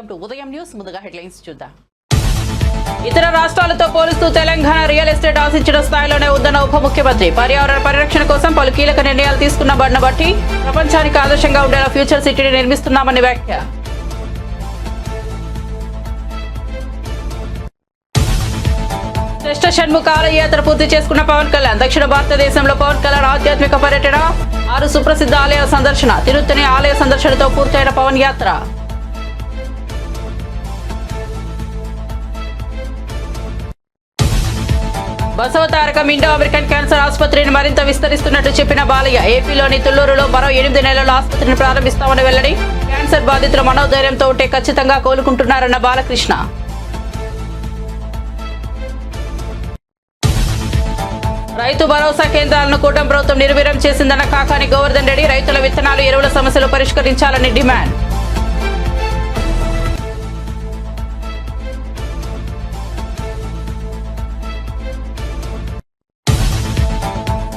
Welcome to ఉదయం news. ముందుగా headlines చూద్దాం. ఇతర రాష్ట్రాలతో పోలుస్తూ తెలంగాణ రియల్ ఎస్టేట్ ఆశించిన స్థాయిలోనే ఉందన్న ఉప ముఖ్యమంత్రి. పర్యావరణ పరిరక్షణ కోసం పలు కీలక నిర్ణయాలు తీసుకున్న బడిన బట్టి ప్రపంచానికి ఆదర్శంగా ఉండేలా ఫ్యూచర్ సిటీని నిర్మిస్తున్నామని వ్యాఖ్య. శ్రేష్ఠ షణ్ముఖ ఆలయ యాత్ర పూర్తి చేసుకున్న పవన్ కళ్యాణ్. దక్షిణ భారతదేశంలో పవన్ కళ్యాణ్ ఆధ్యాత్మిక పర్యటన, 6 సుప్రసిద్ధ ఆలయాల సందర్శన. తిరుత్తని ఆలయ సందర్శనతో పూర్తయిన పవన్ యాత్ర. బసవతారకం ఇండో అమెరికన్ క్యాన్సర్ ఆసుపత్రిని మరింత విస్తరిస్తున్నట్టు చెప్పిన బాలయ్య. ఏపీలోని తుళ్లూరులో మరో 8 నెలల్లో ఆసుపత్రిని ప్రారంభిస్తామని వెల్లడి. క్యాన్సర్ బాధితుల మనోధైర్యంతో ఉంటే ఖచ్చితంగా కోలుకుంటున్నారన్న బాలకృష్ణ. రైతు భరోసా కేంద్రాలను కూటమి ప్రభుత్వం నిర్వీర్యం చేసిందన్న కాకాని గోవర్ధన్ రెడ్డి. రైతుల విత్తనాలు, ఎరువుల సమస్యలు పరిష్కరించాలని డిమాండ్.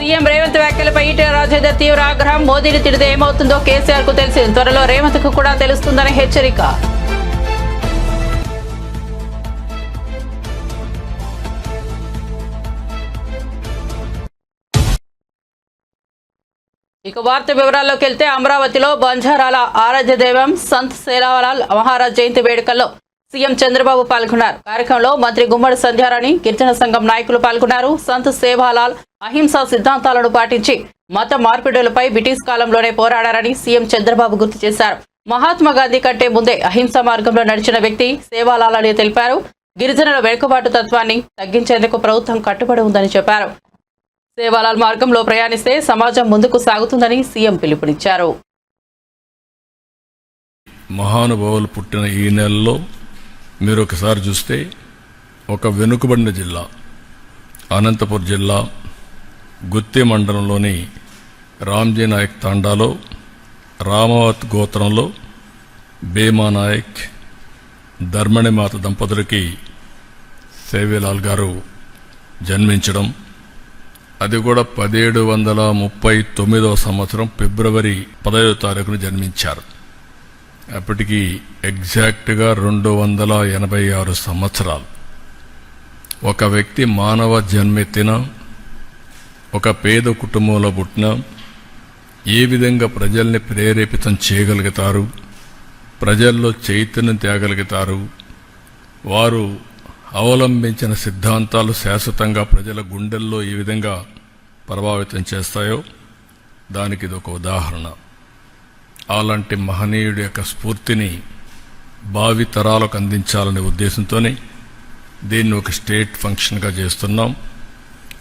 సీఎం రేవంత్ వ్యాఖ్యలపై ఈటెల రాజేందర్ తీవ్ర ఆగ్రహం. మోదీని తిడితే ఏమవుతుందో కేసీఆర్ కు తెలిసింది, త్వరలో రేవంత్ కు కూడా తెలుస్తుందని హెచ్చరిక. ఇక వార్త వివరాల్లోకి వెళ్తే, అమరావతిలో బంజారాల ఆరాధ్య దైవం సంత్ సేవాలాల్ మహారాజ్ జయంతి వేడుకల్లో సీఎం చంద్రబాబు పాల్గొన్నారు. కార్యక్రమంలో మంత్రి గుమ్మడి సంధ్యారాణి, గిరిజన సంఘం నాయకులు పాల్గొన్నారు. సంత్ సేవాలాల్ అహింసా సిద్ధాంతాలను పాటించి మత మార్పిడులపై బ్రిటిష్ కాలంలోనే పోరాడారని సీఎం చంద్రబాబు గుర్తు చేశారు. మహాత్మా గాంధీ కంటే ముందే అహింసా మార్గంలో నడిచిన వ్యక్తి సేవాలాల్ అని తెలిపారు. గిరిజనుల వెనుకబాటు తత్వాన్ని తగ్గించేందుకు ప్రభుత్వం కట్టుబడి ఉందని చెప్పారు. సేవాలాల్ మార్గంలో ప్రయాణిస్తే సమాజం ముందుకు సాగుతుందని సీఎం పిలుపునిచ్చారు. మహానుభావులు పుట్టిన ఈ నెలలో మీరు ఒకసారి చూస్తే, ఒక వెనుకబడిన జిల్లా అనంతపురం జిల్లా గుత్తి మండలంలోని రామ్జీ నాయక్ తాండాలో రామావత్ గోత్రంలో భీమా నాయక్, ధర్మణిమాత దంపతులకి సేవాలాల్ గారు జన్మించడం, అది కూడా 1739వ సంవత్సరం ఫిబ్రవరి 10వ తారీఖున జన్మించారు. అప్పటికి ఎగ్జాక్ట్గా 286 సంవత్సరాలు. ఒక వ్యక్తి మానవ జన్మెత్తిన, ఒక పేద కుటుంబంలో పుట్టిన, ఏ విధంగా ప్రజల్ని ప్రేరేపితం చేయగలుగుతారు, ప్రజల్లో చైతన్యం తేగలుగుతారు, వారు అవలంబించిన సిద్ధాంతాలు శాశ్వతంగా ప్రజల గుండెల్లో ఏ విధంగా ప్రభావితం చేస్తాయో దానికి ఇది ఒక ఉదాహరణ. అలాంటి మహనీయుడి యొక్క స్ఫూర్తిని భావి తరాలకు అందించాలనే ఉద్దేశంతోనే దీన్ని ఒక స్టేట్ ఫంక్షన్గా చేస్తున్నాం.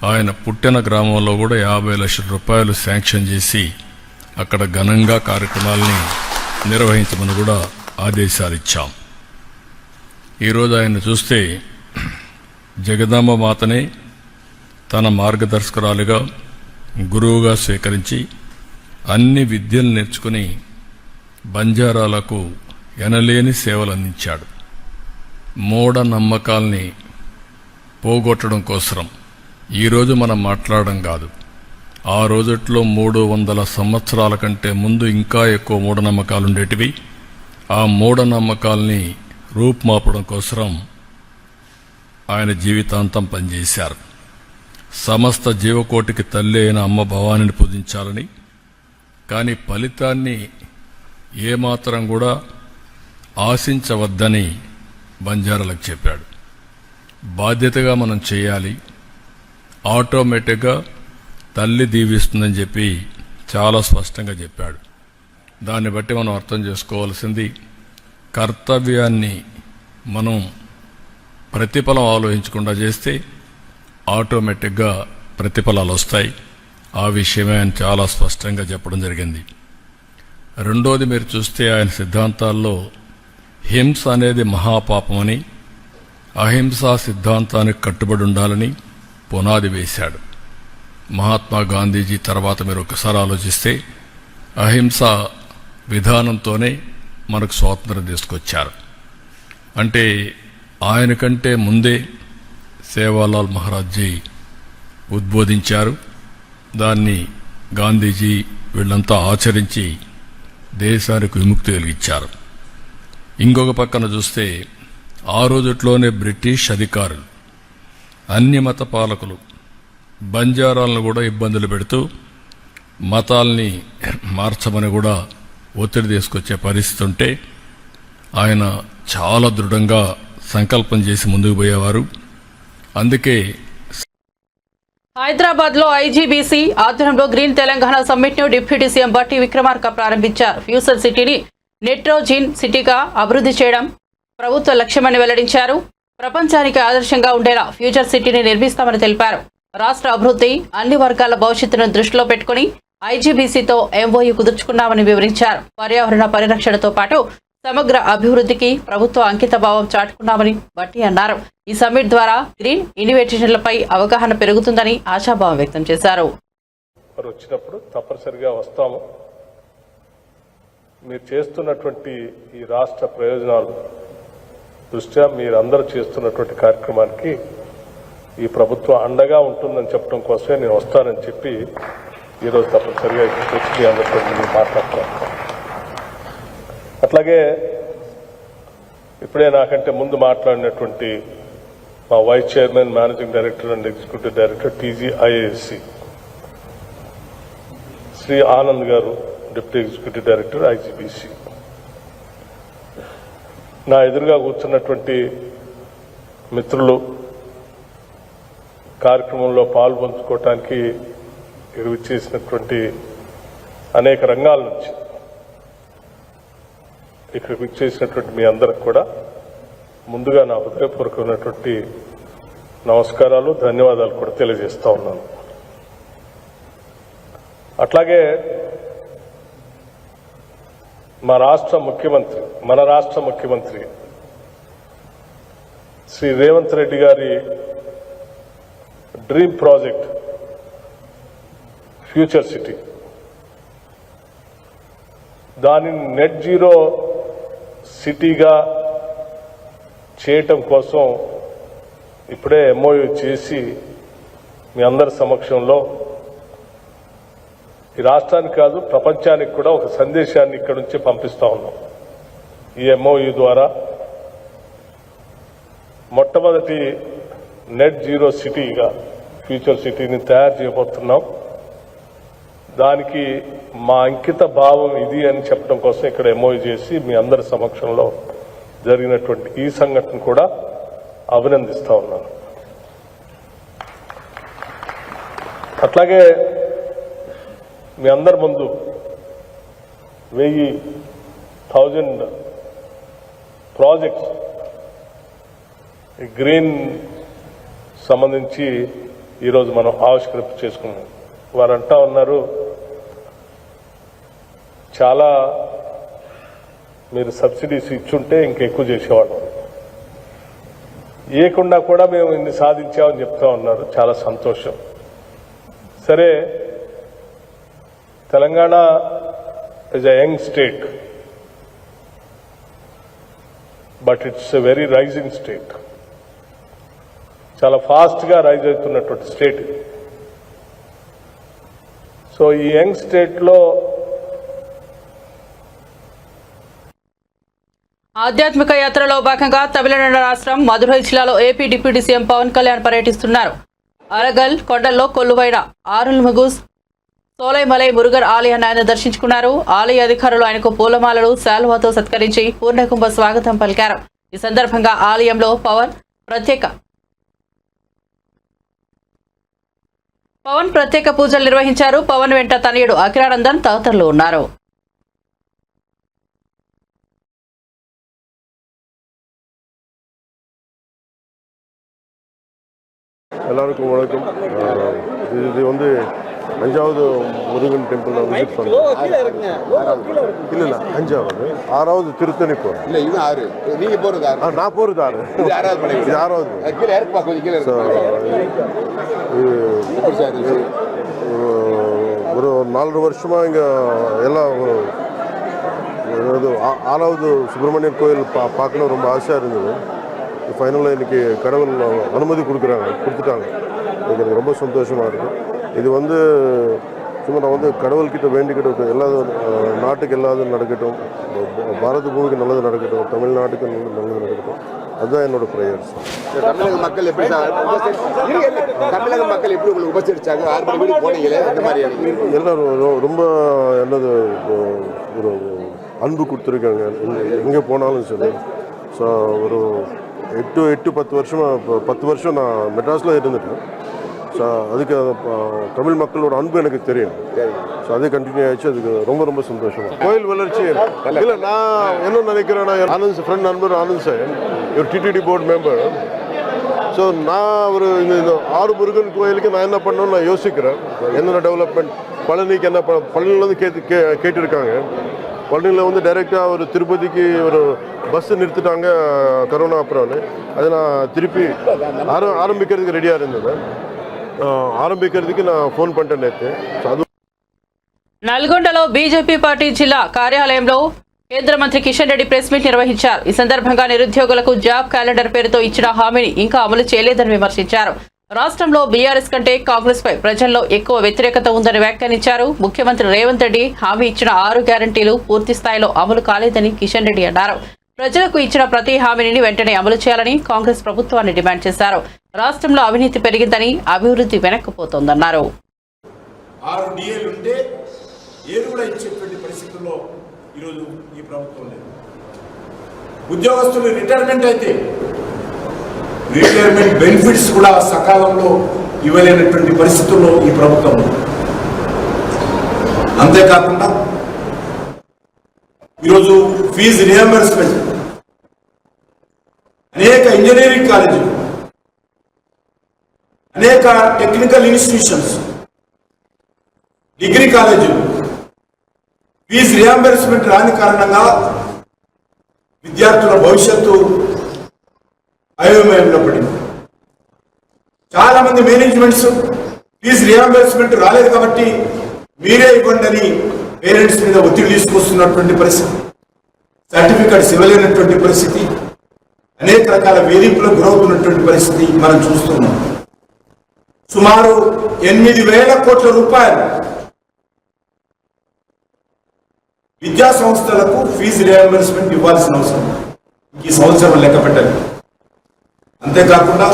ఆయన పుట్టిన గ్రామంలో కూడా 50 లక్షల రూపాయలు శాంక్షన్ చేసి అక్కడ ఘనంగా కార్యక్రమాలని నిర్వహించమని కూడా ఆదేశాలు ఇచ్చాం. ఈరోజు ఆయన చూస్తే జగదాంబ మాతనే తన మార్గదర్శకురాలుగా, గురువుగా స్వీకరించి అన్ని విద్యలు నేర్చుకుని బంజారాలకు ఎనలేని సేవలు అందించాడు. మూఢ నమ్మకాల్ని పోగొట్టడం కోసం ఈరోజు మనం మాట్లాడడం కాదు, ఆ రోజుట్లో 300 సంవత్సరాల కంటే ముందు ఇంకా ఎక్కువ మూఢనమ్మకాలుండేటివి. ఆ మూఢనమ్మకాల్ని రూపుమాపడం కోసం ఆయన జీవితాంతం పనిచేశారు. సమస్త జీవకోటికి తల్లి అయిన అమ్మ భవానిని పూజించాలని, కానీ ఫలితాన్ని ఏమాత్రం కూడా ఆశించవద్దని బంజారాలకు చెప్పాడు. బాధ్యతగా మనం చేయాలి, ఆటోమేటిక్గా తల్లి దీవిస్తుందని చెప్పి చాలా స్పష్టంగా చెప్పాడు. దాన్ని బట్టి మనం అర్థం చేసుకోవాల్సింది, కర్తవ్యాన్ని మనం ప్రతిఫలం ఆలోచించకుండా చేస్తే ఆటోమేటిక్గా ప్రతిఫలాలు వస్తాయి. ఆ విషయమే ఆయన చాలా స్పష్టంగా చెప్పడం జరిగింది. రెండోది, మీరు చూస్తే ఆయన సిద్ధాంతాల్లో హింస అనేది మహాపాపమని, అహింసా సిద్ధాంతానికి కట్టుబడి ఉండాలని పునాది వేశాడు. మహాత్మా గాంధీజీ తర్వాత మీరు ఒకసారి ఆలోచిస్తే అహింసా విధానంతోనే మనకు స్వాతంత్రం తీసుకొచ్చారు. అంటే ఆయన కంటే ముందే సేవాలాల్ మహారాజ్జీ ఉద్బోధించారు. దాన్ని గాంధీజీ వీళ్ళంతా ఆచరించి దేశానికి విముక్తి కలిగించారు. ఇంకొక పక్కన చూస్తే ఆ రోజుట్లోనే బ్రిటిష్ అధికారులు అన్ని మత పాలకులు బంజారాలను కూడా ఇబ్బందులు పెడుతూ మతాల్ని మార్చమని కూడా ఒత్తిడి తీసుకొచ్చే పరిస్థితి ఉంటే ఆయన చాలా దృఢంగా సంకల్పం చేసి ముందుకు పోయేవారు. అందుకే హైదరాబాద్ లో ఐజీబీసీ ఆధ్వర్యంలో గ్రీన్ తెలంగాణ సమ్మిట్ ను డిప్యూటీ సీఎం బట్టి విక్రమార్క ప్రారంభించారు. ఫ్యూచర్ సిటీని నెట్రోజిన్ సిటీగా అభివృద్ధి చేయడం ప్రభుత్వ లక్ష్యమని వెల్లడించారు. ప్రపంచానికి ఆదర్శంగా ఉండేలా ఫ్యూచర్ సిటీని నిర్మిస్తామని తెలిపారు. రాష్ట్ర అభివృద్ధి అన్ని వర్గాల భవిష్యత్తును దృష్టిలో పెట్టుకుని ఐజీబీసీతో ఎంఓయూ కుదుర్చుకున్నామని వివరించారు. పర్యావరణ పరిరక్షణతో పాటు సమగ్ర అభివృద్ధికి ప్రభుత్వ అంకిత భావం చాటుకున్నామని బట్టి అన్నారు. ఈ సమ్మిట్ ద్వారా గ్రీన్ ఇన్నోవేషన్లపై అవగాహన పెరుగుతుందని ఆశాభావం వ్యక్తం చేశారు. వచ్చినప్పుడు తప్పనిసరిగా వస్తాము. మీరు చేస్తున్నటువంటి ఈ రాష్ట్ర ప్రయోజనాలు దృష్ట్యా మీరందరూ చేస్తున్నటువంటి కార్యక్రమానికి ఈ ప్రభుత్వం అండగా ఉంటుందని చెప్పడం కోసమే నేను వస్తానని చెప్పి ఈరోజు తప్పనిసరిగా ఇక్కడికి వచ్చి మీ అందరితో మాట్లాడుతున్నాను. అట్లాగే ఇప్పుడే నాకంటే ముందు మాట్లాడినటువంటి మా vice chairman, managing director and executive director TGIASC Shri Anand గారు, డిప్యూటీ ఎగ్జిక్యూటివ్ డైరెక్టర్ ఐజీబీసీ, నా ఎదురుగా కూర్చున్నటువంటి మిత్రులు, కార్యక్రమంలో పాల్పంచుకోవటానికి ఇక్కడ విచ్చేసినటువంటి అనేక రంగాల నుంచి ఇక్కడ విచ్చేసినటువంటి మీ అందరికి కూడా ముందుగా నా హృదయపూర్వకమైనటువంటి నమస్కారాలు, ధన్యవాదాలు కూడా తెలియజేస్తా ఉన్నాను. అట్లాగే మన రాష్ట్ర ముఖ్యమంత్రి శ్రీ రేవంత్ రెడ్డి గారి డ్రీమ్ ప్రాజెక్ట్ ఫ్యూచర్ సిటీ, దానిని నెట్ జీరో సిటీగా చేయటం కోసం ఇప్పుడే ఎంఓయూ చేసి మీ అందరి సమక్షంలో ఈ రాష్ట్రానికి కాదు ప్రపంచానికి కూడా ఒక సందేశాన్ని ఇక్కడ నుంచి పంపిస్తా ఉన్నాం. ఈ ఎంఓయూ ద్వారా మొట్టమొదటి నెట్ జీరో సిటీగా ఫ్యూచర్ సిటీని తయారు చేయబోతున్నాం. దానికి మా అంకిత భావం ఇది అని చెప్పడం కోసం ఇక్కడ ఎంఓయూ చేసి మీ అందరి సమక్షంలో జరిగినటువంటి ఈ సంఘటన కూడా అభినందిస్తా ఉన్నాను. అట్లాగే మీ అందరి ముందు 1000 ప్రాజెక్ట్స్ గ్రీన్ సంబంధించి ఈరోజు మనం ఆవిష్కరణ చేసుకున్నాం. వారు అంటా ఉన్నారు, చాలా మీరు సబ్సిడీస్ ఇచ్చుంటే ఇంకెక్కువ చేసేవాళ్ళం, ఇవ్వకుండా కూడా మేము ఇన్ని సాధించామని చెప్తా ఉన్నారు. చాలా సంతోషం. సరే, Telangana is a young state, but it's a very rising state. చాలా ఫాస్ట్గా రైజ్ అవుతున్నటువంటి స్టేట్. సో ఈ యంగ్ స్టేట్లో ఆధ్యాత్మిక యాత్రలో భాగంగా తమిళనాడు రాష్ట్రం మదురై జిల్లాలో AP deputy CM Pawan Kalyan పర్యటిస్తున్నారు. అరగల్ కొండల్లో కొలువైన ఆరుల్ముగు సోలైమలై మురుగన్ ఆలయాన్ని ఆయన దర్శించుకున్నారు. ఆలయ అధికారులు ఆయనకు పూలమాలలు, శాలువాతో సత్కరించి పూర్ణకుంభ స్వాగతం పలికారు. ఈ సందర్భంగా ఆలయంలో పవన్ ప్రత్యేక పూజలు నిర్వహించారు. పవన్ వెంట తనయుడు అఖిలానందన్ తదితరులు ఉన్నారు. எல்லாருக்கும் வணக்கம். இது வந்து 5வது முருகன் டெம்பிள் விசிட் பண்ணுறோம். இல்லை 5வது 6வது திருத்தணி போகிறோம். இல்லை இது 6, நீங்கள் போகிறது 6. நான் போகிறது 6. இது 6வது. இது 6வது. கீழே இறக்குப்பா, கொஞ்சம் கீழே ஒரு 4 வருஷமாக இங்கே எல்லாம் 6வது சுப்பிரமணியர் கோயில் பார்க்கணும் ரொம்ப ஆசையாக இருந்தது. ஃபைனலாக இன்றைக்கி கடவுள் அனுமதி கொடுத்துட்டாங்க. எனக்கு ரொம்ப சந்தோஷமாக இருக்குது. இது வந்து சும்மா நான் வந்து கடவுள்கிட்ட வேண்டிக்கிட்டு எல்லாரும் நாட்டுக்கு எல்லாரும் நடக்கட்டும், பாரத பூமிக்கு நல்லது நடக்கட்டும், தமிழ்நாட்டுக்கு நல்லது நடக்கட்டும், அதுதான் என்னோட ப்ரேயர்ஸ். தமிழக மக்கள் எப்படி தமிழக மக்கள் எப்படி உங்களுக்கு உபசரிச்சாங்க? 6 மணி வீடு போனீங்களே, அந்த மாதிரி எல்லாரும் ரொம்ப என்னது ஒரு அன்பு கொடுத்துருக்காங்க எங்கே போனாலும் சரி. ஸோ ஒரு 8-10 வருஷமாக 10 வருஷம் நான் மெட்ராஸில் இருந்துட்டேன். ஸோ அதுக்கு தமிழ் மக்களோட அன்பு எனக்கு தெரியும். ஸோ அது கண்டினியூ ஆயிடுச்சு. அதுக்கு ரொம்ப ரொம்ப சந்தோஷம். கோயில் வளர்ச்சி இல்லை, நான் என்ன நினைக்கிறேன்னா, ஆனந்த் ஃப்ரெண்ட் நண்பர் ஆனந்த் சார் ஒரு டிடிடி போர்டு மெம்பர். ஸோ நான் ஒரு இந்த 6 முருகன் கோயிலுக்கு நான் என்ன பண்ணணும்னு நான் யோசிக்கிறேன். என்னென்ன டெவலப்மெண்ட் பழனிக்கு என்ன பழனிலேருந்து கேட்டிருக்காங்க. பழனியில் வந்து டைரெக்டாக ஒரு திருப்பதிக்கு ஒரு பஸ்ஸு நிறுத்திட்டாங்க கரோனா அப்புறம்னு. அதை நான் திருப்பி ஆரம்பிக்கிறதுக்கு ரெடியாக இருந்தது. ఆరంభించేందుకు నా ఫోన్ పంటనే చదువు. నల్గొండలో బీజేపీ పార్టీ జిల్లా కార్యాలయంలో కేంద్ర మంత్రి కిషన్ రెడ్డి ప్రెస్ మీట్ నిర్వహించారు. ఈ సందర్భంగా నిరుద్యోగులకు జాబ్ క్యాలెండర్ పేరుతో ఇచ్చిన హామీని ఇంకా అమలు చేయలేదని విమర్శించారు. రాష్ట్రంలో బీఆర్ఎస్ కంటే కాంగ్రెస్ పై ప్రజల్లో ఎక్కువ వ్యతిరేకత ఉందని వ్యాఖ్యానించారు. ముఖ్యమంత్రి రేవంత్ రెడ్డి హామీ ఇచ్చిన 6 గ్యారంటీలు పూర్తి స్థాయిలో అమలు కాలేదని కిషన్ రెడ్డి అన్నారు. ప్రజలకు ఇచ్చిన ప్రతి హామీని వెంటనే అమలు చేయాలని కాంగ్రెస్ ప్రభుత్వాన్ని డిమాండ్ చేశారు. రాష్ట్రంలో అవినీతి పెరిగిందని, అభివృద్ధి వెనక్కిపోతోందన్నారు. 6 డిఏలు ఉంటే 7 కూడా ఇచ్చేటువంటి పరిస్థితుల్లో ఈరోజు ఈ ప్రభుత్వం లేదు. ఉద్యోగస్తులు రిటైర్మెంట్ అయితే రిటైర్మెంట్ బెనిఫిట్స్ కూడా సకాలంలో ఇవ్వలేనటువంటి పరిస్థితుల్లో ఈ ప్రభుత్వం ఉంది. అంతేకాకుండా ఈరోజు ఫీజు రియంబర్స్మెంట్ అనేక ఇంజనీరింగ్ కాలేజీలు, అనేక టెక్నికల్ ఇన్స్టిట్యూషన్స్, డిగ్రీ కాలేజీలు ఫీజు రియంబర్స్మెంట్ రాని కారణంగా విద్యార్థుల భవిష్యత్తు అయోమయంలో పడింది. చాలా మంది మేనేజ్మెంట్స్ ఫీజు రియంబర్స్మెంట్ రాలేదు కాబట్టి మీరే ఇవ్వండి అని పేరెంట్స్ మీద ఒత్తిడి తీసుకొస్తున్నటువంటి పరిస్థితి, సర్టిఫికెట్స్ ఇవ్వలేనటువంటి పరిస్థితి, అనేక రకాల వేధింపులకు గురవుతున్నటువంటి పరిస్థితి మనం చూస్తున్నాం. సుమారు 8,000 కోట్ల రూపాయలు విద్యా సంస్థలకు ఫీజు రియంబర్స్మెంట్ ఇవ్వాల్సిన అవసరం ఈ సంవత్సరం లెక్క పెట్టాలి. అంతేకాకుండా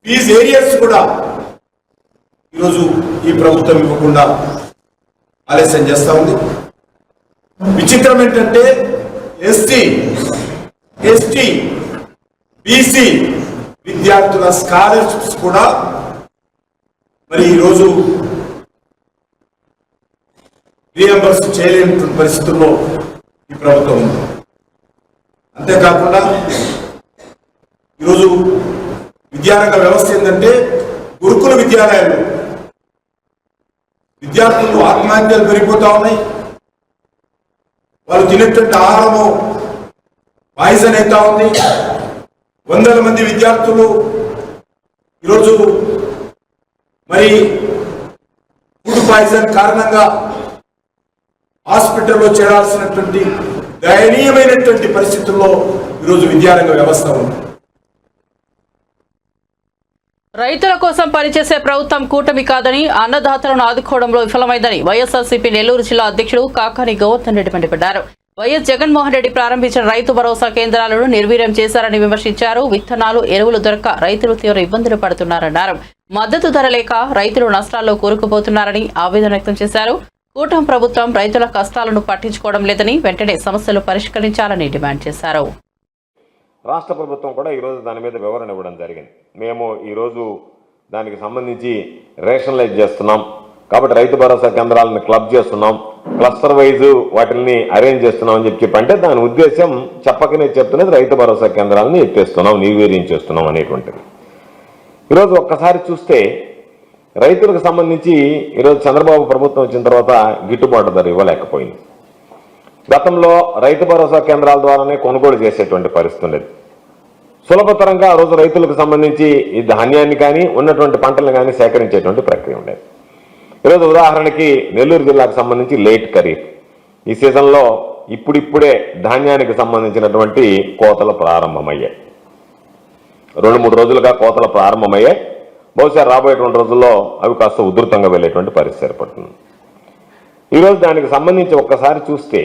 ఫీజు ఏరియర్స్ కూడా ఈరోజు ఈ ప్రభుత్వం ఇవ్వకుండా ఆలస్యం చేస్తూ ఉంది. విచిత్రం ఏంటంటే ఎస్టీ, బీసీ విద్యార్థుల స్కాలర్షిప్స్ కూడా మరి ఈరోజు రియంబర్స్ చేయలేనటువంటి పరిస్థితుల్లో ఈ ప్రభుత్వం ఉంది. అంతేకాకుండా ఈరోజు విద్యారంగ వ్యవస్థ ఏంటంటే గురుకుల విద్యాలయాలు విద్యార్థులు ఆత్మహత్యలు పెరిగిపోతా ఉన్నాయి. వాళ్ళు తినేటువంటి ఆహారము పాయిజన్ అవుతా ఉంది. వందల మంది విద్యార్థులు ఈరోజు మరి ఫుడ్ పాయిజన్ కారణంగా హాస్పిటల్లో చేరాల్సినటువంటి దయనీయమైనటువంటి పరిస్థితుల్లో ఈరోజు విద్యారంగ వ్యవస్థ ఉంది. రైతుల కోసం పనిచేసే ప్రభుత్వం కూటమి కాదని, అన్నదాతలను ఆదుకోవడంలో విఫలమైందని వైఎస్ఆర్సీపీ నెల్లూరు జిల్లా అధ్యక్షుడు కాకాని గోవర్ధన్ రెడ్డి మండిపడ్డారు. వైఎస్ జగన్మోహన్ రెడ్డి ప్రారంభించిన రైతు భరోసా కేంద్రాలను నిర్వీర్యం చేశారని విమర్శించారు. విత్తనాలు, ఎరువులు దొరక్క రైతులు తీవ్ర ఇబ్బందులు పడుతున్నారన్నారు. మద్దతు ధర లేక రైతులు నష్టాల్లో కూరుకుపోతున్నారని ఆవేదన వ్యక్తం చేశారు. కూటమి ప్రభుత్వం రైతుల కష్టాలను పట్టించుకోవడం లేదని, వెంటనే సమస్యలు పరిష్కరించాలని డిమాండ్ చేశారు. రాష్ట్ర ప్రభుత్వం కూడా ఈరోజు దాని మీద వివరణ ఇవ్వడం జరిగింది. మేము ఈరోజు దానికి సంబంధించి రేషనలైజ్ చేస్తున్నాం కాబట్టి రైతు భరోసా కేంద్రాలను క్లబ్ చేస్తున్నాం, క్లస్టర్ వైజ్ వాటిని అరేంజ్ చేస్తున్నాం అని చెప్పంటే దాని ఉద్దేశం చెప్పకనే చెప్తున్నది రైతు భరోసా కేంద్రాలను ఎత్తేస్తున్నాం, నిర్వీర్యం చేస్తున్నాం అనేటువంటిది. ఈరోజు ఒక్కసారి చూస్తే రైతులకు సంబంధించి ఈరోజు చంద్రబాబు ప్రభుత్వం వచ్చిన తర్వాత గిట్టుబాటు ధర ఇవ్వలేకపోయింది. గతంలో రైతు భరోసా కేంద్రాల ద్వారానే కొనుగోలు చేసేటువంటి పరిస్థితి ఉండేది. సులభతరంగా ఆ రోజు రైతులకు సంబంధించి ఈ ధాన్యాన్ని కానీ ఉన్నటువంటి పంటలను కానీ సేకరించేటువంటి ప్రక్రియ ఉండేది. ఈరోజు ఉదాహరణకి నెల్లూరు జిల్లాకు సంబంధించి లేట్ ఖరీఫ్ ఈ సీజన్లో ఇప్పుడిప్పుడే ధాన్యానికి సంబంధించినటువంటి కోతలు ప్రారంభమయ్యాయి. 2-3 రోజులుగా కోతలు ప్రారంభమయ్యాయి. బహుశా రాబోయేటువంటి రోజుల్లో అవి కాస్త ఉధృతంగా వెళ్ళేటువంటి పరిస్థితి ఏర్పడుతుంది. ఈరోజు దానికి సంబంధించి ఒక్కసారి చూస్తే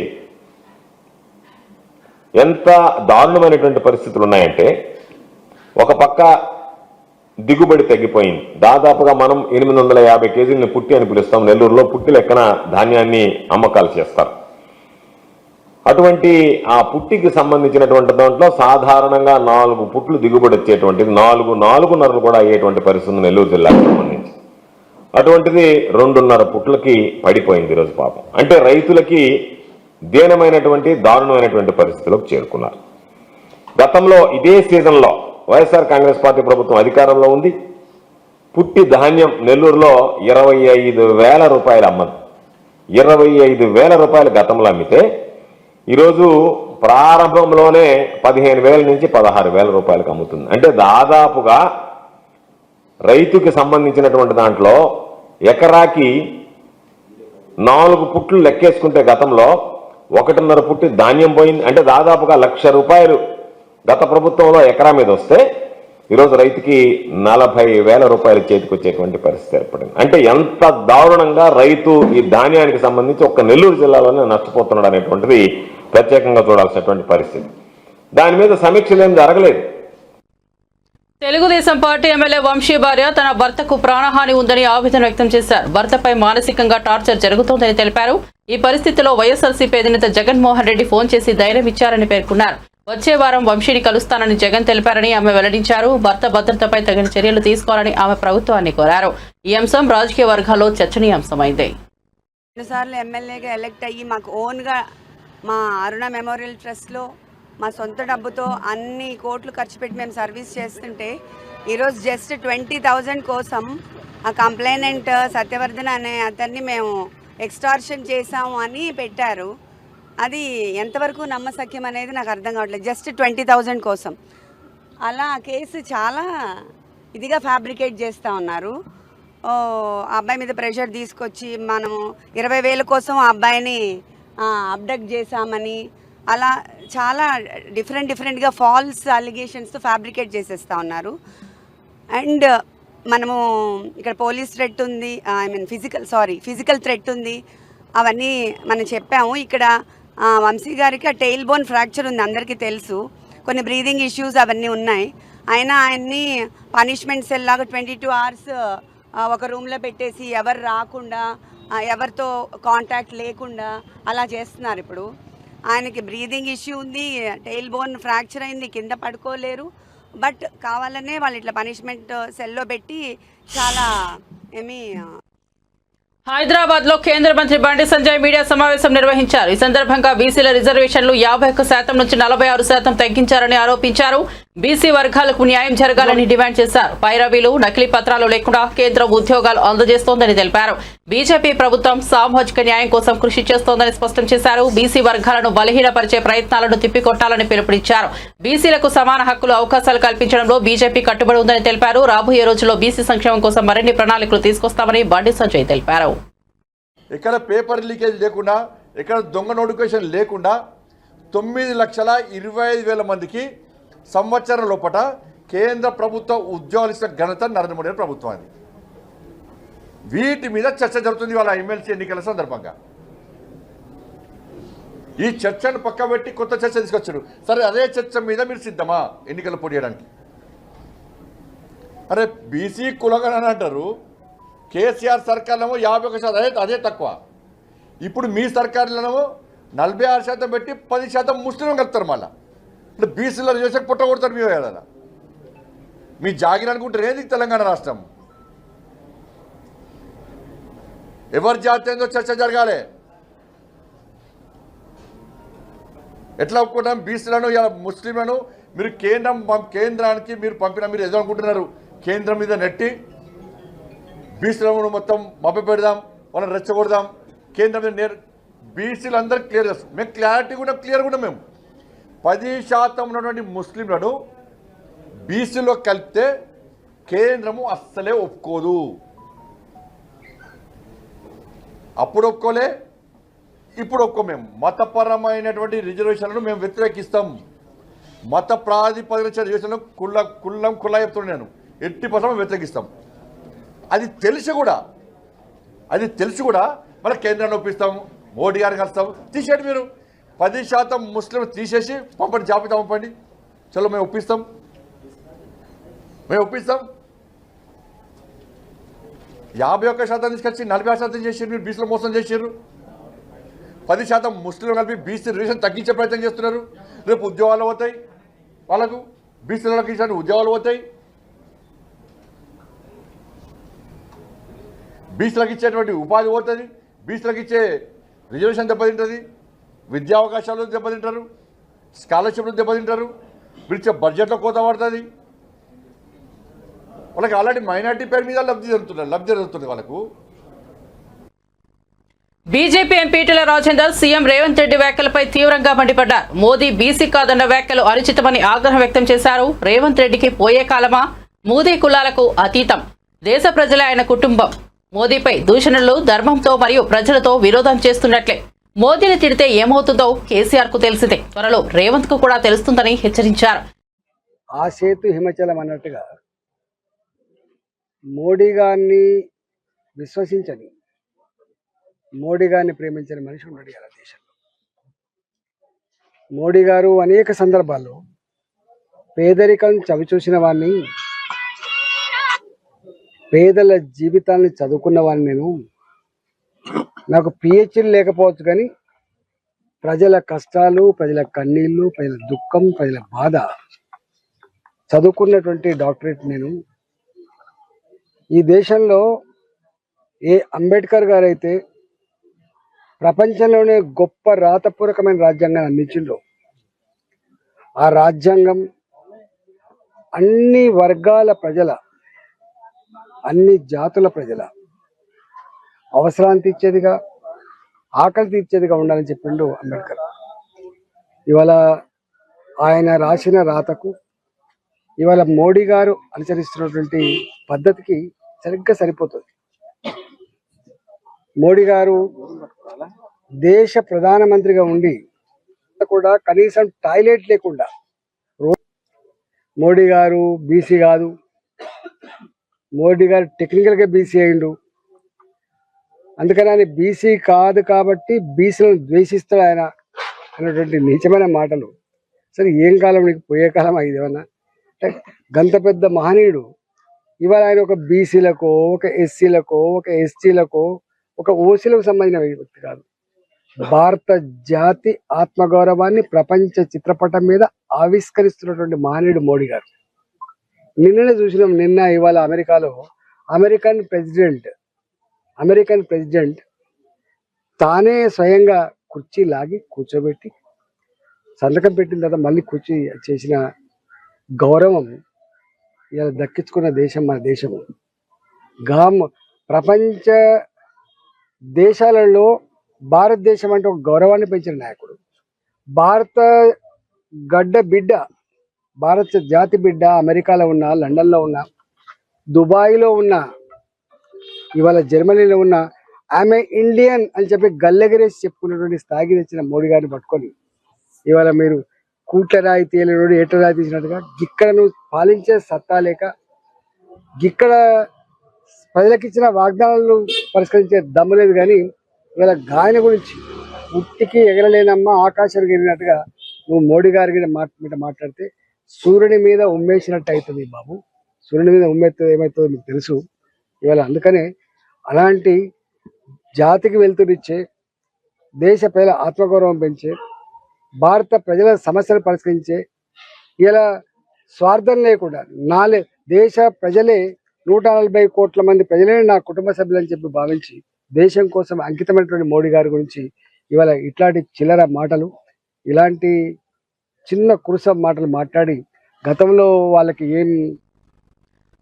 ఎంత దారుణమైనటువంటి పరిస్థితులు ఉన్నాయంటే, ఒక పక్క దిగుబడి తగ్గిపోయింది. దాదాపుగా మనం 850 కేజీలని పుట్టి అని పిలుస్తాం. నెల్లూరులో పుట్టి లెక్కన ధాన్యాన్ని అమ్మకాలు చేస్తారు. అటువంటి ఆ పుట్టికి సంబంధించినటువంటి దాంట్లో సాధారణంగా 4 పుట్లు దిగుబడి వచ్చేటువంటిది 4.5 కూడా అయ్యేటువంటి పరిస్థితి నెల్లూరు జిల్లాకు సంబంధించి. అటువంటిది 2.5 పుట్లకి పడిపోయింది ఈరోజు పాపం. అంటే రైతులకి దీనమైనటువంటి దారుణమైనటువంటి పరిస్థితులకు చేరుకున్నారు. గతంలో ఇదే సీజన్లో వైఎస్ఆర్ కాంగ్రెస్ పార్టీ ప్రభుత్వం అధికారంలో ఉంది. పుట్టి ధాన్యం నెల్లూరులో 25,000 రూపాయలు అమ్మదు. 25,000 రూపాయలు గతంలో అమ్మితే ఈరోజు ప్రారంభంలోనే 15,000 నుంచి 16,000 రూపాయలకు అమ్ముతుంది. అంటే దాదాపుగా రైతుకి సంబంధించినటువంటి దాంట్లో ఎకరాకి 4 పుట్లు లెక్కేసుకుంటే గతంలో 1.5 పుట్టి ధాన్యం పోయింది. అంటే దాదాపుగా 1,00,000 రూపాయలు గత ప్రభుత్వంలో ఎకరా మీద వస్తే ఈరోజు రైతుకి 40,000 రూపాయలు చేతికి వచ్చేటువంటి పరిస్థితి ఏర్పడింది. అంటే ఎంత దారుణంగా రైతు ఈ ధాన్యానికి సంబంధించి ఒక్క నెల్లూరు జిల్లాలోనే నష్టపోతున్నాడు అనేటువంటిది ప్రత్యేకంగా చూడాల్సినటువంటి పరిస్థితి. దాని మీద సమీక్షలు ఏం జరగలేదు. తెలుగుదేశం పార్టీ ఎమ్మెల్యే వంశీ భార్య తన భర్తకు ప్రాణహాని ఉందని ఆవేదన వ్యక్తం చేశారు. భర్తపై మానసికంగా టార్చర్ జరుగుతోందని తెలిపారు. ఈ పరిస్థితిలో వైఎస్ఆర్సీపీ అధినేత జగన్మోహన్ రెడ్డి ఫోన్ చేసి ధైర్యం ఇచ్చారని పేర్కొన్నారు. వచ్చే వారం వంశీని కలుస్తానని జగన్ తెలిపారని ఆమె వెల్లడించారు. భర్త భద్రతపై తగిన చర్యలు తీసుకోవాలని ఆమె ప్రభుత్వాన్ని కోరారు. ఈ అంశం రాజకీయ వర్గాల్లో చర్చనీయాంశమైంది. రెండుసార్లు ఎమ్మెల్యేగా ఎలక్ట్ అయ్యి మాకు ఓన్గా మా అరుణ మెమోరియల్ ట్రస్ట్లో మా సొంత డబ్బుతో అన్ని కోట్లు ఖర్చు పెట్టి మేము సర్వీస్ చేస్తుంటే ఈరోజు జస్ట్ 20,000 కోసం ఆ కంప్లైనెంట్ సత్యవర్ధన్ అనే అతన్ని మేము ఎక్స్టార్షన్ చేసాము అని పెట్టారు. అది ఎంతవరకు నమ్మశక్యం అనేది నాకు అర్థం కావట్లేదు. జస్ట్ 20,000 కోసం అలా ఆ కేసు చాలా ఇదిగా ఫ్యాబ్రికేట్ చేస్తూ ఉన్నారు. ఆ అబ్బాయి మీద ప్రెషర్ తీసుకొచ్చి మనము 20,000 కోసం ఆ అబ్బాయిని అబ్డక్ట్ చేశామని అలా చాలా డిఫరెంట్గా ఫాల్స్ అలిగేషన్స్తో ఫ్యాబ్రికేట్ చేసేస్తూ ఉన్నారు. అండ్ మనము ఇక్కడ పోలీస్ థ్రెట్ ఉంది, ఫిజికల్ థ్రెట్ ఉంది, అవన్నీ మనం చెప్పాము. ఇక్కడ వంశీ గారికి ఆ టెయిల్ బోన్ ఫ్రాక్చర్ ఉంది, అందరికీ తెలుసు. కొన్ని బ్రీదింగ్ ఇష్యూస్ అవన్నీ ఉన్నాయి. అయినా ఆయన్ని పనిష్మెంట్ సెల్ లాగా 22 అవర్స్ ఒక రూమ్లో పెట్టేసి ఎవరు రాకుండా ఎవరితో కాంటాక్ట్ లేకుండా అలా చేస్తున్నారు. ఇప్పుడు ఆయనకి బ్రీదింగ్ ఇష్యూ ఉంది, టెయిల్ బోన్ ఫ్రాక్చర్ అయింది, కింద పడుకోలేరు. బట్ కావాలనే వాళ్ళు ఇట్లా పనిష్మెంట్ సెల్లో పెట్టి చాలా హైదరాబాద్ లో కేంద్ర మంత్రి బండి సంజయ్ మీడియా సమావేశం నిర్వహించారు. ఈ సందర్భంగా బీసీల రిజర్వేషన్లు 51% నుంచి 46% తగ్గించారని ఆరోపించారు. బీసీ వర్గాలకు న్యాయం జరగాలని డిమాండ్ చేశారు. పైరవీలు, నకిలీ పత్రాలు లేకుండా కేంద్రం ఉద్యోగాలు అందజేస్తోందని తెలిపారు. బీజేపీ ప్రభుత్వం సామాజిక న్యాయం కోసం కృషి చేస్తోందని స్పష్టం చేశారు. బీసీ వర్గాలను బలహీనపరిచే ప్రయత్నాలను తిప్పికొట్టాలని పిలుపునిచ్చారు. బీసీలకు సమాన హక్కులు, అవకాశాలు కల్పించడంలో బీజేపీ కట్టుబడి ఉందని తెలిపారు. రాబోయే రోజుల్లో బీసీ సంక్షేమం కోసం మరిన్ని ప్రణాళికలు తీసుకొస్తామని బండి సంజయ్ తెలిపారు. ఎక్కడ పేపర్ లీకేజ్ లేకుండా, ఎక్కడ దొంగ నోటిఫికేషన్ లేకుండా 9,25,000 మందికి సంవత్సరం లోపల కేంద్ర ప్రభుత్వ ఉద్యోగాలు ఇచ్చిన ఘనత నరేంద్ర మోడీ ప్రభుత్వం. అది వీటి మీద చర్చ జరుగుతుంది వాళ్ళ ఎమ్మెల్సీ ఎన్నికల సందర్భంగా. ఈ చర్చను పక్క పెట్టి కొత్త చర్చ తీసుకొచ్చారు. సరే, అదే చర్చ మీద మీరు సిద్ధమా ఎన్నికలు పోటీ చేయడానికి? అరే, బీసీ కులగణన అంటారు. కేసీఆర్ సర్కార్లో 51%, అదే తక్కువ. ఇప్పుడు మీ సర్కారులోనేమో 46% పెట్టి 10% ముస్లింలు కలుపుతారు. మళ్ళీ అంటే బీసీలో రిజర్వేషన్ పుట్టగొడతారు. మీ ఏదైనా మీ జాగిరి అనుకుంటారు. ఏది తెలంగాణ రాష్ట్రం? ఎవరి జాతి ఏందో చర్చ జరగాలి. ఎట్లా ఒప్పుకుంటాం? బీసీలను ముస్లింలను మీరు కేంద్రానికి మీరు పంపిన మీరు ఏదో అనుకుంటున్నారు. కేంద్రం మీద నెట్టి బీసీలను మొత్తం మభ్య పెడదాం, వాళ్ళని రెచ్చగొడదాం. కేంద్రం మీద బీసీలు అందరూ క్లియర్ చేస్తాం. మేము క్లియర్గా ఉన్నాం. మేము 10% ఉన్నటువంటి ముస్లింలను బీసీలో కలిపితే కేంద్రము అస్సలే ఒప్పుకోదు. అప్పుడు ఒప్పుకోలే, ఇప్పుడు ఒప్పుకో. మేము మతపరమైనటువంటి రిజర్వేషన్లను మేము వ్యతిరేకిస్తాం. మత ప్రాతిపదిక రిజర్వేషన్లు కుల్లా చెప్తున్నాను నేను. 80% వ్యతిరేకిస్తాం. అది తెలిసి కూడా మన కేంద్రాన్ని ఒప్పిస్తాం, మోడీ గారిని కలుస్తాం. తీసేయండి మీరు 10% ముస్లిం తీసేసి పంపండి, జాబితా పంపండి. చలో మేము ఒప్పిస్తాం. 51% తీసుకొచ్చి 40% చేసారు. మీరు బీసీలో మోసం చేసారు. 10% ముస్లింలు కలిపి బీసీ రిజర్వేషన్ తగ్గించే ప్రయత్నం చేస్తున్నారు. రేపు ఉద్యోగాలు పోతాయి, వాళ్ళకు బీసీలకు ఇచ్చిన ఉద్యోగాలు పోతాయి. బీసీలకు ఇచ్చేటువంటి ఉపాధి పోతుంది, బీసీలకు ఇచ్చే రిజర్వేషన్ దెబ్బతింటుంది, విద్యా అవకాశాలు దెబ్బతింటారు, స్కాలర్షిప్లు దెబ్బతింటారు, పిలిచే బడ్జెట్లో కోత పడుతుంది. వాళ్ళకి ఆల్రెడీ మైనార్టీ పేరు మీద లబ్ధి జరుగుతుంది వాళ్ళకు. BJP MP Etela Rajender CM Revanth Reddy వ్యాఖ్యలపై తీవ్రంగా మండిపడ్డారు. మోదీ బీసీ కాదన్న వ్యాఖ్యలు అనుచితమని ఆగ్రహం వ్యక్తం చేశారు. రేవంత్ రెడ్డికి పోయే కాలమా? మోదీ కులాలకు అతీతం, దేశ ప్రజలే ఆయన కుటుంబం. మోదీపై దూషణలు ధర్మంతో మరియు ప్రజలతో విరోధం చేస్తున్నట్లే. మోదీని తిడితే ఏమవుతుందో కేసీఆర్ కు తెలిసిందే, త్వరలో రేవంత్ కు కూడా తెలుస్తుందని హెచ్చరించారు. ఆ సేతు హిమచలం అన్నట్టుగా మోడీ గారిని విశ్వసించని, మోడీ గారిని ప్రేమించని మనిషి ఉన్నాడు ఇలా దేశంలో. మోడీ గారు అనేక సందర్భాల్లో పేదరికం చవిచూసిన వాడిని, పేదల జీవితాన్ని చదువుకున్న వాడిని నేను. నాకు పిహెచ్డీ లేకపోవచ్చు కానీ ప్రజల కష్టాలు, ప్రజల కన్నీళ్లు, ప్రజల దుఃఖం, ప్రజల బాధ చదువుకున్నటువంటి డాక్టరేట్ నేను. ఈ దేశంలో ఏ అంబేద్కర్ గారు అయితే ప్రపంచంలోనే గొప్ప రాతపూర్వకమైన రాజ్యాంగాన్ని అందించిండో, ఆ రాజ్యాంగం అన్ని వర్గాల ప్రజల, అన్ని జాతుల ప్రజల అవసరాన్ని తీర్చేదిగా, ఆకలి తీర్చేదిగా ఉండాలని చెప్పిండు అంబేద్కర్. ఇవాళ ఆయన రాసిన రాతకు ఇవాళ మోడీ గారు అనుసరిస్తున్నటువంటి పద్ధతికి సరిగ్గా సరిపోతుంది. మోడీ గారు దేశ ప్రధానమంత్రిగా ఉండి కూడా కనీసం టాయిలెట్ లేకుండా, మోడీ గారు బీసీ కాదు, మోడీ గారు టెక్నికల్గా బీసీ అయిండు, అందుకని ఆయన బీసీ కాదు కాబట్టి బీసీలను ద్వేషిస్తాడు ఆయన అన్నటువంటి నీచమైన మాటలు. సరే ఏం కాలం నీకు పోయే కాలం ఇదేమన్నా? గంత పెద్ద మహనీయుడు ఇవాళ ఆయన ఒక బీసీలకో, ఒక ఎస్సీలకో, ఒక ఎస్టీలకో, ఒక ఓసీలకు సంబంధించిన వ్యక్తి కాదు. భారత జాతి ఆత్మగౌరవాన్ని ప్రపంచ చిత్రపటం మీద ఆవిష్కరిస్తున్నటువంటి మహనీయుడు మోడీ గారు. నిన్ననే చూసినాం, నిన్న ఇవాళ అమెరికాలో అమెరికన్ ప్రెసిడెంట్ తానే స్వయంగా కుర్చీ లాగి కూర్చోబెట్టి సంతకం పెట్టిన తర్వాత మళ్ళీ కుర్చీ చేసిన గౌరవం ఇలా దక్కించుకున్న దేశం మన దేశము. ప్రపంచ దేశాలలో భారతదేశం అంటే ఒక గౌరవాన్ని పెంచిన నాయకుడు. భారత గడ్డ బిడ్డ, భారత జాతి బిడ్డ అమెరికాలో ఉన్న, లండన్లో ఉన్న, దుబాయ్లో ఉన్న, ఇవాళ జర్మనీలో ఉన్న ఆమె ఇండియన్ అని చెప్పి గల్లెగరేసి చెప్పుకున్నటువంటి స్థాయికి తెచ్చిన మోడీ గారిని పట్టుకొని ఇవాళ మీరు కూట్ల రాయి తేలినోడు ఏట రాయి తీసినట్టుగా ఇక్కడ నువ్వు పాలించే సత్తా లేక, ఇక్కడ ప్రజలకిచ్చిన వాగ్దానాలను పరిష్కరించే దమ్ము లేదు. కానీ ఇవాళ గాయన గురించి ఉట్టికి ఎగరలేనమ్మా ఆకాశానికి ఎగిరినట్టుగా నువ్వు మోడీ గారి మీద మాట్లాడితే సూర్యుని మీద ఉమ్మేసినట్టు అవుతుంది బాబు. సూర్యుని మీద ఉమ్మేస్తుంది ఏమవుతుందో మీకు తెలుసు. ఇవాళ అందుకనే అలాంటి జాతికి వెళ్తునిచ్చే, దేశ ప్రజల ఆత్మగౌరవం పెంచే, భారత ప్రజల సమస్యలు పరిష్కరించే, ఇలా స్వార్థం లేకుండా దేశ ప్రజలే 140 కోట్ల మంది ప్రజలే నా కుటుంబ సభ్యులని చెప్పి భావించి దేశం కోసం అంకితమైనటువంటి మోడీ గారి గురించి ఇవాళ ఇట్లాంటి చిల్లర మాటలు, ఇలాంటి చిన్న కురుస మాటలు మాట్లాడి గతంలో వాళ్ళకి ఏం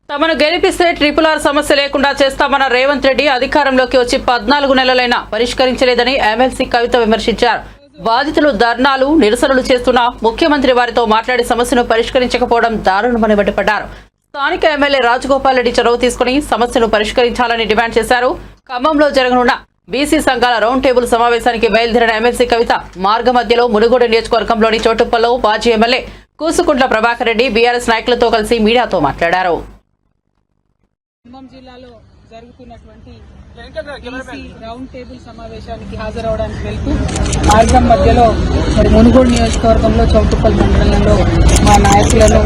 తమను గెలిపిస్తే RRR సమస్య లేకుండా చేస్తామన్న రేవంత్ రెడ్డి అధికారంలోకి వచ్చి 14 నెలలైనా పరిష్కరించలేదని ఎమ్మెల్సీ కవిత విమర్శించారు. బాధితులు ధర్నాలు, నిరసనలు చేస్తున్నా ముఖ్యమంత్రి వారితో మాట్లాడి సమస్యను పరిష్కరించకపోవడం దారుణమని మండిపడ్డారు. స్థానిక ఎమ్మెల్యే రాజగోపాల్ రెడ్డి చొరవ తీసుకుని సమస్యను పరిష్కరించాలని డిమాండ్ చేశారు. ఖమ్మంలో జరగనున్న బీసీ సంఘాల రౌండ్ టేబుల్ సమావేశానికి బయలుదేరిన ఎమ్మెల్సీ కవిత మార్గ మధ్యలో మునుగోడు నియోజకవర్గంలోని చోటుప్పల్లో మాజీ ఎమ్మెల్యే కూసుకుంట్ల ప్రభాకర్ రెడ్డి బీఆర్ఎస్ నాయకులతో కలిసి మీడియాతో మాట్లాడారు. ఖమ్మం జిల్లాలో జరుగుతున్నటువంటి రౌండ్ టేబుల్ సమావేశానికి హాజరవడానికి వెళ్తూ మార్గం మధ్యలో మరి మునుగోడు నియోజకవర్గంలో చౌటుప్పల్ మండలంలో మా నాయకులను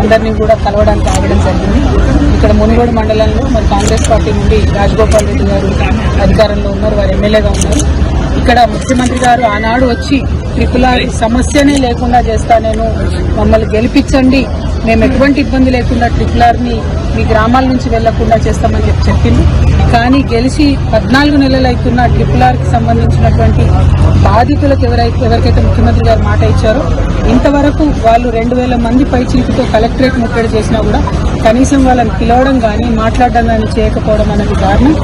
అందరినీ కూడా కలవడానికి ఆగడం జరిగింది. ఇక్కడ మునుగోడు మండలంలో మరి కాంగ్రెస్ పార్టీ నుండి రాజగోపాల్ రెడ్డి గారు అధికారంలో ఉన్నారు, వారు ఎమ్మెల్యేగా ఉన్నారు. ఇక్కడ ముఖ్యమంత్రి గారు ఆనాడు వచ్చి ట్రిపుల్ సమస్యనే లేకుండా చేస్తా, నేను మమ్మల్ని గెలిపించండి, మేము ఎటువంటి ఇబ్బంది లేకుండా ట్రిపుల్ మీ గ్రామాల నుంచి వెళ్లకుండా చేస్తామని చెప్పింది. కానీ గెలిచి 14 నెలలు అవుతున్న ట్రిపుల్ సంబంధించినటువంటి బాధితులకు ఎవరికైతే ముఖ్యమంత్రి గారు మాట ఇచ్చారో ఇంతవరకు వాళ్ళు 2000 మంది పైచిలుకుతో కలెక్టరేట్ ముట్టడి చేసినా కూడా కనీసం వాళ్ళని పిలవడం కానీ మాట్లాడడం కానీ చేయకపోవడం అనేది కారణం.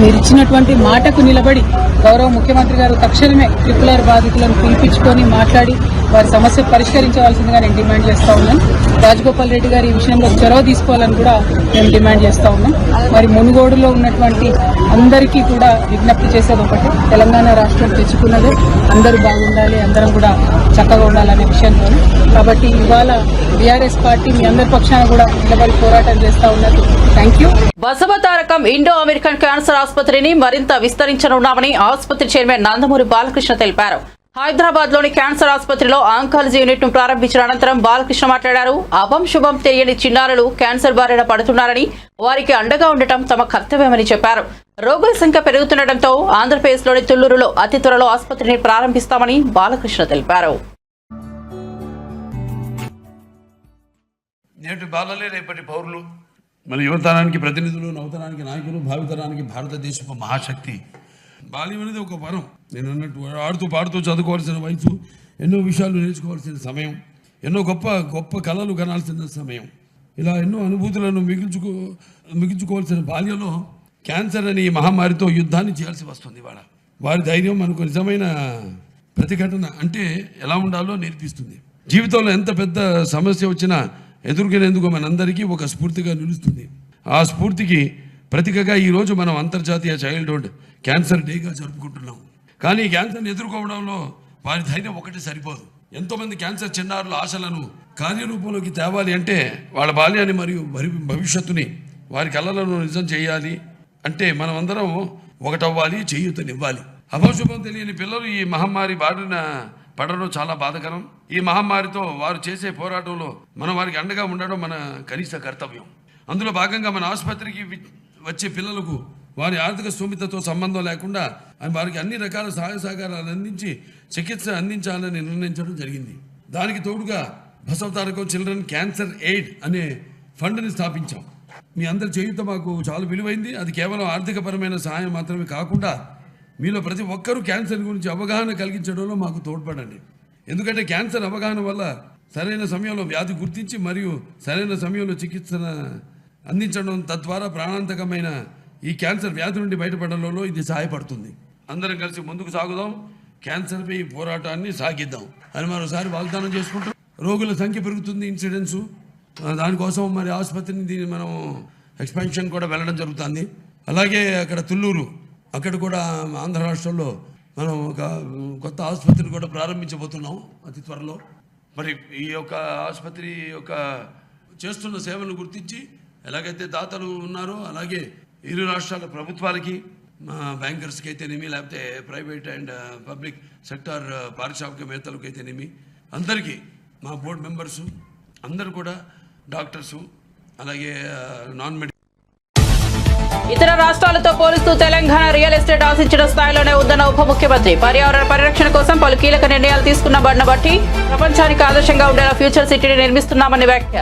మీరు ఇచ్చినటువంటి మాటకు నిలబడి గౌరవ ముఖ్యమంత్రి గారు తక్షణమే ట్రిపుల్ బాధితులను పిలిపించుకొని మాట్లాడి వారి సమస్య పరిష్కరించవలసిందిగా నేను డిమాండ్ చేస్తా ఉన్నాను. రాజగోపాల్ రెడ్డి గారు ఈ విషయంలో చొరవ తీసుకోవాలని కూడా మేము డిమాండ్ చేస్తా ఉన్నాం. మరి మునుగోడులో ఉన్నటువంటి అందరికీ కూడా విజ్ఞప్తి చేసేది ఒకటి, తెలంగాణ రాష్ట్రం తెచ్చుకున్నదే అందరూ బాగుండాలి, అందరం కూడా చక్కగా ఉండాలనే విషయంలో. కాబట్టి ఇవాళ బీఆర్ఎస్ పార్టీ మీ అందరి పక్షాన కూడా నిలబడి పోరాటం చేస్తా ఉన్నది. Thank you. Basavatarakam Indo American cancer ఆసుపత్రిని మరింత విస్తరించనున్నామని ఆసుపత్రి చైర్మన్ నందమూరి బాలకృష్ణ తెలిపారు. హైదరాబాద్ లోని క్యాన్సర్ ఆసుపత్రిలో ఆంకాలజీ యూనిట్ ను ప్రారంభించిన అనంతరం బాలకృష్ణ మాట్లాడారు. అభం శుభం తెలియని చిన్నారులు క్యాన్సర్ బారిన పడుతున్నారని, వారికి అండగా ఉండటం తమ కర్తవ్యమని చెప్పారు. రోగుల సంఖ్య పెరుగుతుండటంతో ఆంధ్రప్రదేశ్ లోని తుళ్లూరులో అతి త్వరలో ఆసుపత్రిని ప్రారంభిస్తామని బాలకృష్ణ తెలిపారు. నేటి బాలలే రేపటి పౌరులు, మన యువతరానికి ప్రతినిధులు, నవతరానికి నాయకులు, భావితరానికి భారతదేశపు మహాశక్తి. బాల్యం అనేది ఒక వరం. నేను అన్నట్టు ఆడుతూ పాడుతూ చదువుకోవాల్సిన వయసు, ఎన్నో విషయాలు నేర్చుకోవాల్సిన సమయం, ఎన్నో గొప్ప గొప్ప కళలు కనాల్సిన సమయం, ఇలా ఎన్నో అనుభూతులను మిగుల్చుకోవాల్సిన బాల్యంలో క్యాన్సర్ అనే ఈ మహమ్మారితో యుద్ధాన్ని చేయాల్సి వస్తుంది. వారి ధైర్యం మనకు నిజమైన ప్రతిఘటన అంటే ఎలా ఉండాలో నేర్పిస్తుంది. జీవితంలో ఎంత పెద్ద సమస్య వచ్చినా ఎదుర్కొనేందుకు మనందరికీ ఒక స్ఫూర్తిగా నిలుస్తుంది. ఆ స్ఫూర్తికి ప్రతీకగా ఈరోజు మనం అంతర్జాతీయ చైల్డ్హుడ్ క్యాన్సర్ డేగా జరుపుకుంటున్నాం. కానీ క్యాన్సర్ని ఎదుర్కోవడంలో వారి ధైర్యం ఒకటి సరిపోదు. ఎంతోమంది క్యాన్సర్ చిన్నారుల ఆశలను కార్యరూపంలోకి తేవాలి అంటే, వాళ్ళ బాల్యాన్ని మరియు భవిష్యత్తుని, వారి కళలను నిజం చేయాలి అంటే మనం అందరం ఒకటవ్వాలి, చేయూతనివ్వాలి. అభశుభం తెలియని పిల్లలు ఈ మహమ్మారి బారిన పడడం చాలా బాధకరం. ఈ మహమ్మారితో వారు చేసే పోరాటంలో మనం వారికి అండగా ఉండడం మన కనీస కర్తవ్యం. అందులో భాగంగా మన ఆసుపత్రికి వచ్చే పిల్లలకు వారి ఆర్థిక స్థోమితతో సంబంధం లేకుండా వారికి అన్ని రకాల సహాయ సహకారాలు అందించి చికిత్స అందించాలని నిర్ణయించడం జరిగింది. దానికి తోడుగా బసవతారకం చిల్డ్రన్ క్యాన్సర్ ఎయిడ్ అనే ఫండ్ని స్థాపించాం. మీ అందరి చేయూత మాకు చాలా విలువైంది. అది కేవలం ఆర్థికపరమైన సహాయం మాత్రమే కాకుండా మీలో ప్రతి ఒక్కరూ క్యాన్సర్ గురించి అవగాహన కలిగించడంలో మాకు తోడ్పడండి. ఎందుకంటే క్యాన్సర్ అవగాహన వల్ల సరైన సమయంలో వ్యాధి గుర్తించి మరియు సరైన సమయంలో చికిత్స అందించడం, తద్వారా ప్రాణాంతకమైన ఈ క్యాన్సర్ వ్యాధి నుండి బయటపడడంలో ఇది సహాయపడుతుంది. అందరం కలిసి ముందుకు సాగుదాం, క్యాన్సర్పై ఈ పోరాటాన్ని సాగిద్దాం అని మరోసారి వాగ్దానం చేసుకుంటాం. రోగుల సంఖ్య పెరుగుతుంది, ఇన్సిడెన్సు, దానికోసం మరి ఆసుపత్రిని దీన్ని మనం ఎక్స్పాన్షన్ కూడా వెళ్ళడం జరుగుతుంది. అలాగే అక్కడ తుళ్ళూరు, అక్కడ కూడా ఆంధ్ర రాష్ట్రంలో మనం ఒక కొత్త ఆసుపత్రిని కూడా ప్రారంభించబోతున్నాం అతి త్వరలో. మరి ఈ యొక్క ఆసుపత్రి యొక్క చేస్తున్న సేవలను గుర్తించి ఎలాగైతే దాతలు ఉన్నారో అలాగే ఇరు రాష్ట్రాల ప్రభుత్వాలకి, బ్యాంకర్స్కి అయితేనేమి, లేకపోతే ప్రైవేట్ అండ్ పబ్లిక్ సెక్టార్ పారిశ్రామికవేత్తలకు అయితేనేమి, అందరికీ మా బోర్డు మెంబర్సు అందరూ కూడా, డాక్టర్సు, అలాగే నాన్ మెడికల్. ఇతర రాష్ట్రాలతో పోలిస్తూ తెలంగాణ రియల్ ఎస్టేట్ ఆశించిన స్థాయిలోనే ఉందన్న ఉప ముఖ్యమంత్రి. పర్యావరణ పరిరక్షణ కోసం పలు కీలక నిర్ణయాలు తీసుకున్న బడిన బట్టి ప్రపంచానికి ఆదర్శంగా ఉండేలా ఫ్యూచర్ సిటీని నిర్మిస్తున్నామని వ్యాఖ్య.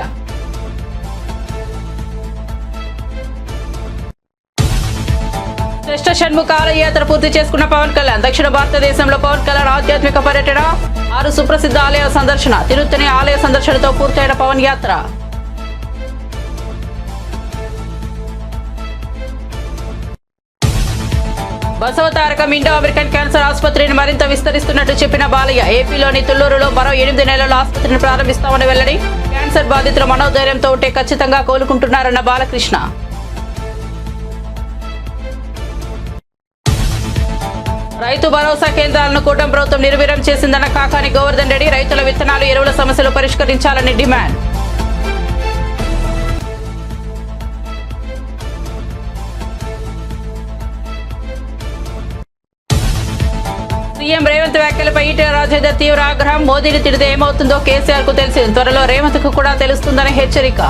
శ్రేష్ఠ షణ్ముఖ ఆలయ యాత్ర పూర్తి చేసుకున్న పవన్ కళ్యాణ్. దక్షిణ భారతదేశంలో పవన్ కళ్యాణ్ ఆధ్యాత్మిక పర్యటన, 6 సుప్రసిద్ధ ఆలయాల సందర్శన. తిరుత్తని ఆలయ సందర్శనతో పూర్తయిన పవన్ యాత్ర. బసవతారకం ఇండో అమెరికన్ క్యాన్సర్ ఆసుపత్రిని మరింత విస్తరిస్తున్నట్టు చెప్పిన బాలయ్య. ఏపీలోని తుళ్లూరులో మరో 8 నెలల్లో ఆసుపత్రిని ప్రారంభిస్తామని వెల్లడి. క్యాన్సర్ బాధితుల మనోధైర్యంతో ఉంటే ఖచ్చితంగా కోలుకుంటున్నారన్న బాలకృష్ణ. రైతు భరోసా కేంద్రాలను కూటమి ప్రభుత్వం నిర్వీర్యం చేసిందన్న కాకాని గోవర్ధన్ రెడ్డి. రైతుల విత్తనాలు, ఎరువుల సమస్యలు పరిష్కరించాలని డిమాండ్. సీఎం రేవంత్ వ్యాఖ్యలపై ఈటెల రాజేందర్ తీవ్ర ఆగ్రహం. మోదీని తిడితే ఏమవుతుందో కేసీఆర్ కు తెలిసింది, త్వరలో రేవంత్ కు కూడా తెలుస్తుందని హెచ్చరిక.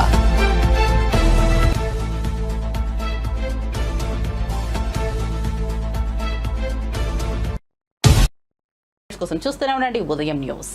కోసం చూస్తూనే ఉండండి ఉదయం న్యూస్.